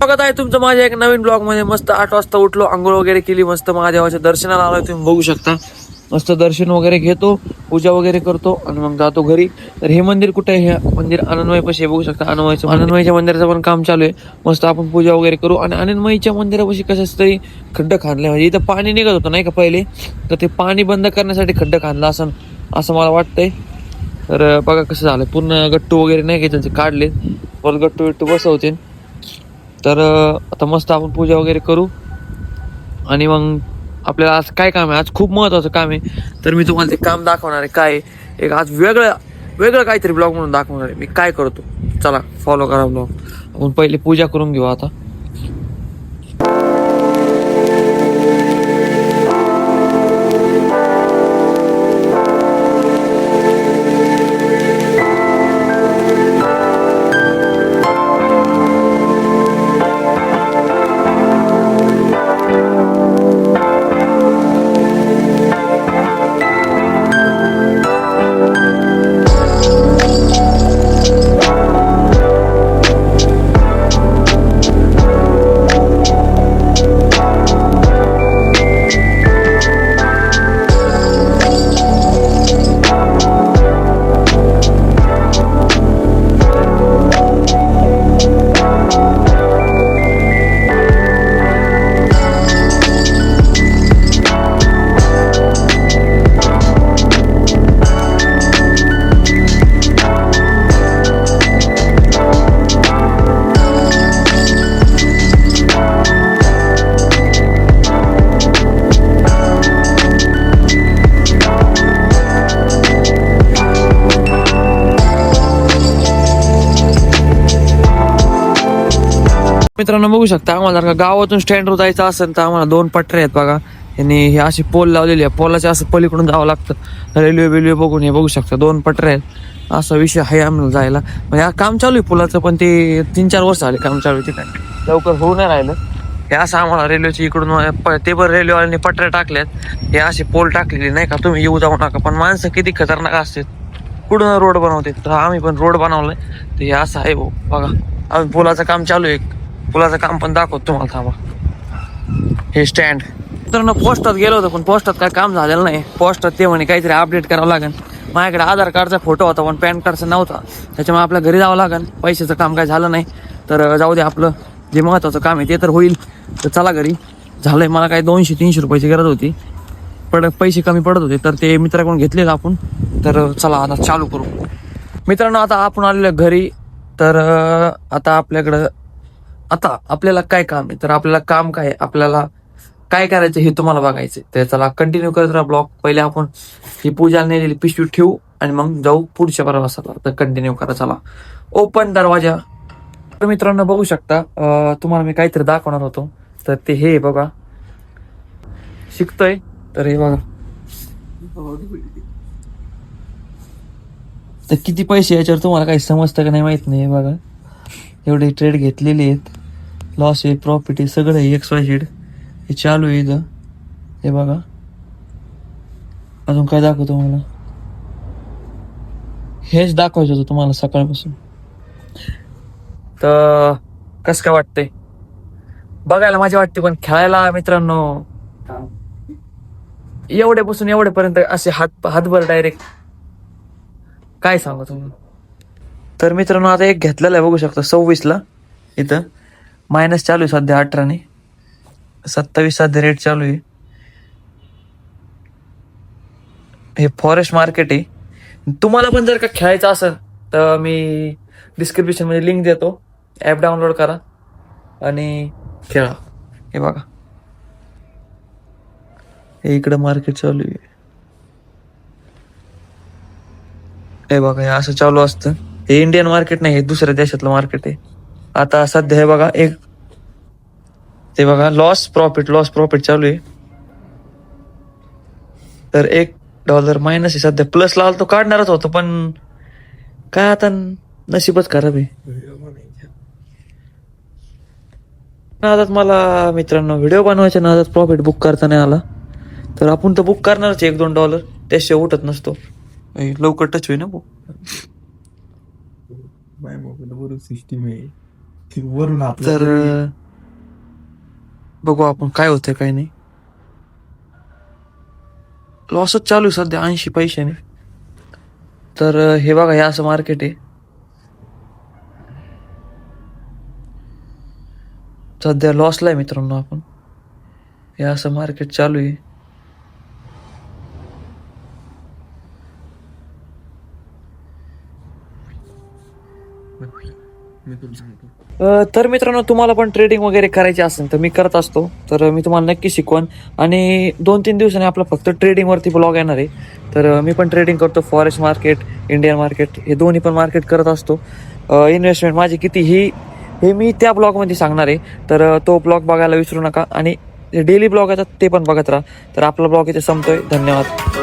स्वागत आहे तुमचं माझ्या एक नवीन ब्लॉग मध्ये. मस्त 8 वाजता उठलो, आंघोळ वगैरे केली, मस्त महादेवाच्या दर्शनाला आलोय. तुम्ही बघू शकता, मस्त दर्शन वगैरे घेतो, पूजा वगैरे करतो आणि मग जातो घरी. तर हे मंदिर कुठे आहे? हे मंदिर आनंदमय पाशी बघू शकता. आनंदमयच्या मंदिराचं पण काम चालू आहे. मस्त आपण पूजा वगैरे करू. आणि आनंदमयीच्या मंदिरापाशी कसं तरी खड्डा खांदले, म्हणजे इथं पाणी निघत होतं नाही का पहिले, तर ते पाणी बंद करण्यासाठी खड्डा खांदला असं मला वाटतंय. तर बघा कसं झालं, पूर्ण गट्टू वगैरे नाही का त्यांचे काढले, परत गट्टू बसवते. तर आता मस्त आपण पूजा वगैरे करू आणि मग आपल्याला आज काय काम आहे, आज खूप महत्त्वाचं काम आहे. तर मी तुम्हाला ते काम दाखवणार आहे. काय एक आज वेगळं काहीतरी ब्लॉग म्हणून दाखवणार आहे मी काय करतो. चला फॉलो करा ब्लॉग. आपण पहिले पूजा करून घेऊ आता. मित्रांनो बघू शकता, आम्हाला जर का गावातून स्टँडवर जायचं असेल तर आम्हाला 2 पटऱ्या आहेत बघा. यांनी हे अशी पोल लावलेली आहे, पोलाच्या असं पलीकडून जावं लागतं. रेल्वे बघून हे बघू शकता 2 पटऱ्या आहेत. असा विषय आहे आम्हाला जायला. म्हणजे काम चालू आहे पुलाचं, पण ते 3-4 वर्ष झाले काम चालू आहे, तिथे लवकर होऊ नाही राहिलं. हे असं आम्हाला रेल्वेच्या इकडून ते पण रेल्वेवाल्यांनी पटऱ्या टाकल्यात, हे असे पोल टाकलेले नाही का, तुम्ही येऊ जाऊ नका. पण माणसं किती खतरनाक असतात, कुठून रोड बनवते. तर आम्ही पण रोड बनवलाय. तर हे असं आहे भाऊ बघा, आम्ही पुलाचं काम चालू आहे. पुलाचं काम पण दाखवतो तुम्हाला, थांबा. हे स्टँड तर पोस्टात गेलो होतो, पण पोस्टात काय काम झालेलं नाही. पोस्टात ते म्हणे काहीतरी अपडेट करावं लागेल. माझ्याकडे आधार कार्डचा फोटो होता पण पॅन कार्डचा नव्हता, त्याच्यामुळे आपल्या घरी जावं लागेल. पैशाचं काम काय झालं नाही, तर जाऊ दे. आपलं जे महत्त्वाचं काम आहे ते तर होईल. तर चला घरी. झालंय, मला काय 200-300 रुपयाची गरज होती, पण पैसे कमी पडत होते, तर ते मित्राकडून घेतलेच आपण. तर चला आता चालू करू. मित्रांनो आता आपण आलेलो घरी. तर आता आपल्याला काय काम आहे, तर आपल्याला काम काय, आपल्याला काय करायचं हे तुम्हाला बघायचं. तर चला कंटिन्यू करत राहा ब्लॉग. पहिले आपण ही पूजा नेलेली पिशवी ठेवू आणि मग जाऊ पुढच्या प्रवासाला. तर कंटिन्यू करा. चला, ओपन दरवाजा. तर मित्रांनो बघू शकता, तुम्हाला मी काहीतरी दाखवणार होतो. तर ते हे बघा, शिकतोय. तर हे बघा, तर किती पैसे याच्यावर तुम्हाला काही समजतं का नाही माहित नाही. बघा एवढे ट्रेड घेतलेले आहेत, लॉस आहे, प्रॉफिट आहे, सगळं आहे. XYZ हे चालू आहे इथं. हे बघा, अजून काय दाखवतो मला, हेच दाखवायचं होतं तुम्हाला सकाळपासून. तर कसं काय वाटतंय बघायला, मजा वाटते, पण खेळायला मित्रांनो एवढ्यापासून एवढ्यापर्यंत असे हातभर डायरेक्ट काय सांगू तुम्ही. तर मित्रांनो आता एक घेतलेला आहे, बघू शकता 26ला. इथं मायनस चालू आहे सध्या 18ने. 27 सध्या रेट चालू आहे. हे फॉरेस्ट मार्केट आहे. तुम्हाला पण जर का खेळायचं असेल तर मी डिस्क्रिप्शन मध्ये लिंक देतो, ॲप डाउनलोड करा आणि खेळा. हे बघा, हे इकडं मार्केट चालू आहे. हे बघा, हे असं चालू असतं. हे इंडियन मार्केट नाही, हे दुसऱ्या देशातलं मार्केट आहे. आता सध्या हे बघा, ते बघा लॉस प्रॉफिट चालू आहे. तर $1 मायनस आहे सध्या. प्लस लावला तो काढणारच होतो, पण काय आता नशीबच खराब आहे. नादात मला मित्रांनो व्हिडिओ बनवायच्या नादात प्रॉफिट बुक करता नाही आला. तर आपण तर बुक करणारच $1-2, त्याशिवाय उठत नसतो. लवकर टच होईल ना बुक. माझ्या मोबाईल बरोबर सिस्टीम आहे. ते वरून आपलं तर बघू आपण काय होतंय काय नाही. लॉसच चालू आहे सध्या 80 पैशाने. तर हे बघा, हे असं मार्केट आहे सध्या. लॉसला आहे मित्रांनो आपण. हे असं मार्केट चालू आहे. मी तुला सांगतो. तर मित्रांनो, तुम्हाला पण ट्रेडिंग वगैरे करायची असेल तर मी करत असतो. तर मी तुम्हाला नक्की शिकवण. आणि 2-3 दिवसांनी आपला फक्त ट्रेडिंगवरती ब्लॉग येणार आहे. तर मी पण ट्रेडिंग करतो. फॉरेक्स मार्केट, इंडियन मार्केट, हे दोन्ही पण मार्केट करत असतो. इन्व्हेस्टमेंट माझी किती हे मी त्या ब्लॉगमध्ये सांगणार आहे. तर तो ब्लॉग बघायला विसरू नका. आणि डेली ब्लॉग येतात ते पण बघत राहा. तर आपला ब्लॉग इथे संपतोय. धन्यवाद.